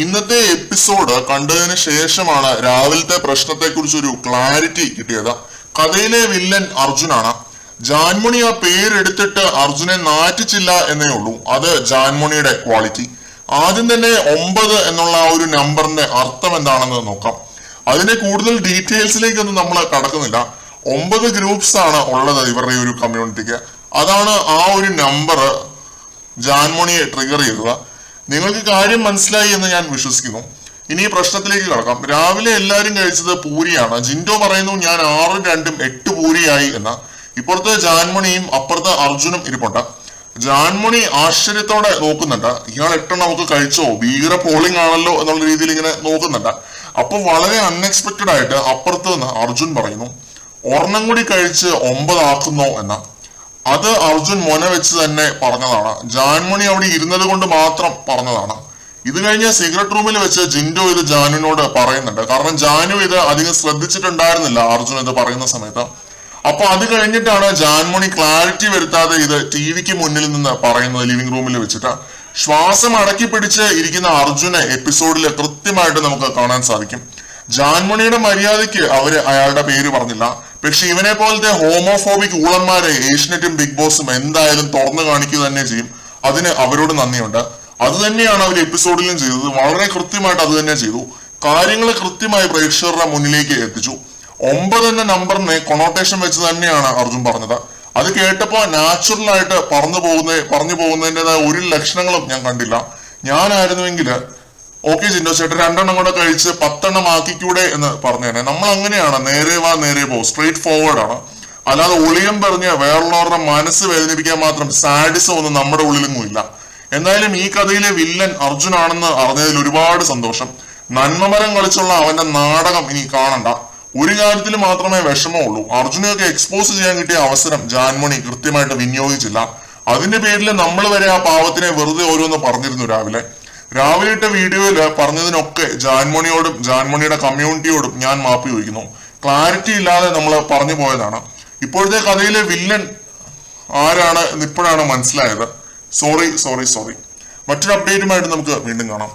ഇന്നത്തെ എപ്പിസോഡ് കണ്ടതിന് ശേഷമാണ് രാവിലത്തെ പ്രശ്നത്തെക്കുറിച്ച് ഒരു ക്ലാരിറ്റി കിട്ടിയത്. കഥയിലെ വില്ലൻ അർജുനാണ്. ജാൻമണി ആ പേരെടുത്തിട്ട് അർജുനെ നാറ്റിച്ചില്ല എന്നേ ഉള്ളൂ. അത് ജാൻമണിയുടെ ക്വാളിറ്റി. ആദ്യം തന്നെ 9 എന്നുള്ള ആ ഒരു നമ്പറിന്റെ അർത്ഥം എന്താണെന്ന് നോക്കാം. അതിന്റെ കൂടുതൽ ഡീറ്റെയിൽസിലേക്കൊന്നും നമ്മൾ കടക്കുന്നില്ല. 9 ഗ്രൂപ്പ്സ് ആണ് ഉള്ളത് ഇവരുടെ ഒരു കമ്മ്യൂണിറ്റിക്ക്. അതാണ് ആ ഒരു നമ്പർ ജാൻമണിയെ ട്രിഗർ ചെയ്തത്. നിങ്ങൾക്ക് കാര്യം മനസ്സിലായി എന്ന് ഞാൻ വിശ്വസിക്കുന്നു. ഇനി ഈ പ്രശ്നത്തിലേക്ക് കടക്കാം. രാവിലെ എല്ലാവരും കഴിച്ചത് പൂരിയാണ്. ജിൻഡോ പറയുന്നു ഞാൻ 6, 2, 8 പൂരിയായി എന്ന്. ഇപ്പുറത്തെ ജാൻമണിയും അപ്പുറത്തെ അർജുനും ഇരിപ്പുണ്ട്. ജാൻമണി ആശ്ചര്യത്തോടെ നോക്കുന്നുണ്ട്. ഇയാൾ 8 നമുക്ക് കഴിച്ചോ, ഭീകര പോളിംഗ് ആണല്ലോ എന്നുള്ള രീതിയിൽ ഇങ്ങനെ നോക്കുന്നുണ്ട്. അപ്പൊ വളരെ അൺഎക്സ്പെക്ടഡ് ആയിട്ട് അപ്പുറത്ത് നിന്ന് അർജുൻ പറയുന്നു ഒരെണ്ണം കൂടി കഴിച്ച് 9 ആക്കുന്നോ എന്ന്. അത് അർജുൻ മൊന വെച്ച് തന്നെ പറഞ്ഞതാണ്. ജാൻമണി അവിടെ ഇരുന്നത് കൊണ്ട് മാത്രം പറഞ്ഞതാണ്. ഇത് കഴിഞ്ഞ സിഗരറ്റ് റൂമിൽ വെച്ച് ജിൻഡോ ഇത് ജാനുവിനോട് പറയുന്നുണ്ട്. കാരണം ജാനു ഇത് അധികം ശ്രദ്ധിച്ചിട്ടുണ്ടായിരുന്നില്ല അർജുൻ ഇത് പറയുന്ന സമയത്ത്. അപ്പൊ അത് കഴിഞ്ഞിട്ടാണ് ജാൻമണി ക്ലാരിറ്റി വരുത്താതെ ഇത് ടിവിക്ക് മുന്നിൽ നിന്ന് പറയുന്നത് ലിവിംഗ് റൂമിൽ വെച്ചിട്ട്. ശ്വാസം അടക്കി പിടിച്ച് ഇരിക്കുന്ന അർജുനെ എപ്പിസോഡിൽ കൃത്യമായിട്ട് നമുക്ക് കാണാൻ സാധിക്കും. ജാൻമണിയുടെ മര്യാദയ്ക്ക് അവര് അയാളുടെ പേര് പറഞ്ഞില്ല. പക്ഷെ ഇവനെ പോലത്തെ ഹോമോഫോബിക് ഊളന്മാരെ ഏഷ്യനെറ്റും ബിഗ് ബോസും എന്തായാലും തുറന്നു കാണിക്കുക തന്നെ ചെയ്യും. അതിന് അവരോട് നന്ദിയുണ്ട്. അത് തന്നെയാണ് അവർ എപ്പിസോഡിലും ചെയ്തത്. വളരെ കൃത്യമായിട്ട് അത് തന്നെ ചെയ്തു. കാര്യങ്ങൾ കൃത്യമായി പ്രേക്ഷകരുടെ മുന്നിലേക്ക് എത്തിച്ചു. 9 എന്ന നമ്പറിനെ കൊണോട്ടേഷൻ വെച്ച് തന്നെയാണ് അർജുൻ പറഞ്ഞത്. അത് കേട്ടപ്പോ നാച്ചുറൽ ആയിട്ട് പറഞ്ഞു പോകുന്നതിൻ്റെതായ ഒരു ലക്ഷണങ്ങളും ഞാൻ കണ്ടില്ല. ഞാനായിരുന്നുവെങ്കിൽ ഓക്കെ ജിൻഡോ ചേട്ടൻ 2 എണ്ണം കൂടെ കഴിച്ച് 10 എണ്ണം ആക്കിക്കൂടെ എന്ന് പറഞ്ഞേനെ. നമ്മൾ അങ്ങനെയാണ്, നേരെ വാ നേരെ പോ, സ്ട്രേറ്റ് ഫോർവേഡ് ആണ്. അല്ലാതെ ഒളിയം പറഞ്ഞ് വേറുള്ളവരുടെ മനസ്സ് വേദനിപ്പിക്കാൻ മാത്രം സാഡിസം ഒന്നും നമ്മുടെ ഉള്ളിലൊന്നും ഇല്ല. എന്തായാലും ഈ കഥയിലെ വില്ലൻ അർജുൻ ആണെന്ന് അറിഞ്ഞതിൽ ഒരുപാട് സന്തോഷം. നന്മമരം കളിച്ചുള്ള അവന്റെ നാടകം ഇനി കാണണ്ട. ഒരു കാര്യത്തിൽ മാത്രമേ വിഷമമുള്ളൂ. അർജുനൊക്കെ എക്സ്പോസ് ചെയ്യാൻ കിട്ടിയ അവസരം ജാൻമണി കൃത്യമായിട്ട് വിനിയോഗിച്ചില്ല. അതിന്റെ പേരിൽ നമ്മൾ വരെ ആ പാവത്തിനെ വെറുതെ ഓരോന്ന് പറഞ്ഞിരുന്നു. രാവിലെ ഇട്ട വീഡിയോയിൽ പറഞ്ഞതിനൊക്കെ ജാൻമണിയോടും ജാൻമണിയുടെ കമ്മ്യൂണിറ്റിയോടും ഞാൻ മാപ്പ് ചോദിക്കുന്നു. ക്ലാരിറ്റി ഇല്ലാതെ നമ്മൾ പറഞ്ഞു പോയതാണ്. ഇപ്പോഴത്തെ കഥയിലെ വില്ലൻ ആരാണ് എന്ന് ഇപ്പോഴാണ് മനസ്സിലായത്. സോറി. മറ്റൊരു അപ്ഡേറ്റുമായിട്ട് നമുക്ക് വീണ്ടും കാണാം.